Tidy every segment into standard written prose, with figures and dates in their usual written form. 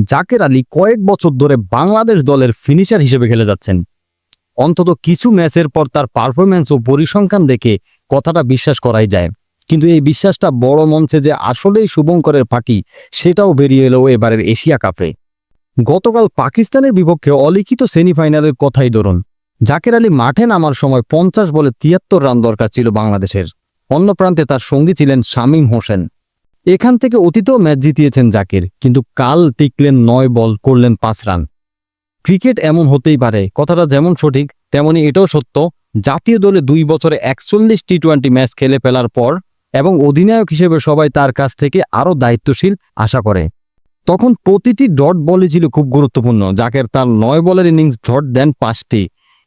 জাকের আলী কয়েক বছর ধরে বাংলাদেশ দলের ফিনিশার হিসেবে খেলে যাচ্ছেন। অন্তত কিছু ম্যাচের পর তার পারফরম্যান্স ও পরিসংখ্যান দেখে কথাটা বিশ্বাস করাই যায়, কিন্তু এই বিশ্বাসটা বড় মঞ্চে যে আসলেই শুভঙ্করের ফাঁকি সেটাও বেরিয়ে এলো এবারের এশিয়া কাপে। গতকাল পাকিস্তানের বিপক্ষে অলিখিত সেমিফাইনালের কথাই ধরুন। জাকের আলী মাঠে নামার সময় 50 বলে 73 রান দরকার ছিল বাংলাদেশের। অন্য প্রান্তে তার সঙ্গী ছিলেন শামীম হোসেন। এখান থেকে অতীতেও ম্যাচ জিতিয়েছেন জাকের, কিন্তু কাল টিকলেন 9 বল, করলেন 5 রান। ক্রিকেট এমন হতেই পারে, কথাটা যেমন সঠিক তেমনি এটাও সত্য। জাতীয় দলে 2 বছরে 41 টি-20 ম্যাচ খেলে ফেলার পর এবং অধিনায়ক হিসেবে সবাই তার কাছ থেকে আরও দায়িত্বশীল আশা করে। তখন প্রতিটি ডট বলই ছিল খুব গুরুত্বপূর্ণ। জাকের তার 9 বলের ইনিংস ডট দেন 5টি।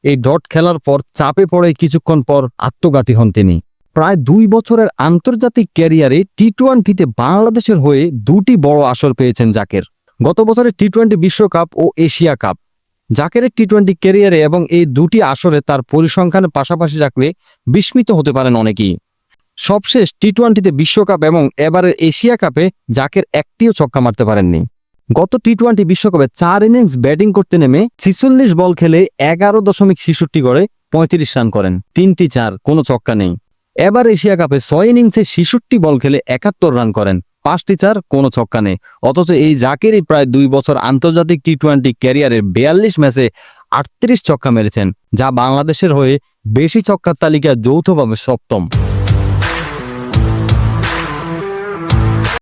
এই ডট খেলার পর চাপে পড়ে কিছুক্ষণ পর আত্মঘাতী হন তিনি। প্রায় 2 বছরের আন্তর্জাতিক ক্যারিয়ারে টি-20তে বাংলাদেশের হয়ে 2টি বড় আসর পেয়েছেন জাকের। গত বছরের টি-20 বিশ্বকাপ ও এশিয়া কাপ। জাকেরের টি-20 ক্যারিয়ারে এবং এই 2টি আসরে তার পরিসংখ্যানের পাশাপাশি রাখলে বিস্মিত হতে পারেন অনেকেই। সবশেষ টি-20তে বিশ্বকাপ এবং এবারের এশিয়া কাপে জাকের একটিও ছক্কা মারতে পারেননি। গত টি-20 বিশ্বকাপে 4 ইনিংস ব্যাটিং করতে নেমে 46 বল খেলে 11.63 করে 35 রান করেন, 3টি 4, কোনো ছক্কা নেই। এবার এশিয়া কাপে 6 ইনিংসে 66 বল খেলে 71 রান করেন, 5টি 4, কোনো ছক্কা নেই। অথচ এই জাকেরই প্রায় 2 বছর আন্তর্জাতিক টি-20 ক্যারিয়ারের 42 ম্যাচে 38 ছক্কা মেরেছেন, যা বাংলাদেশের হয়ে বেশি ছক্কার তালিকায় যৌথভাবে সপ্তম।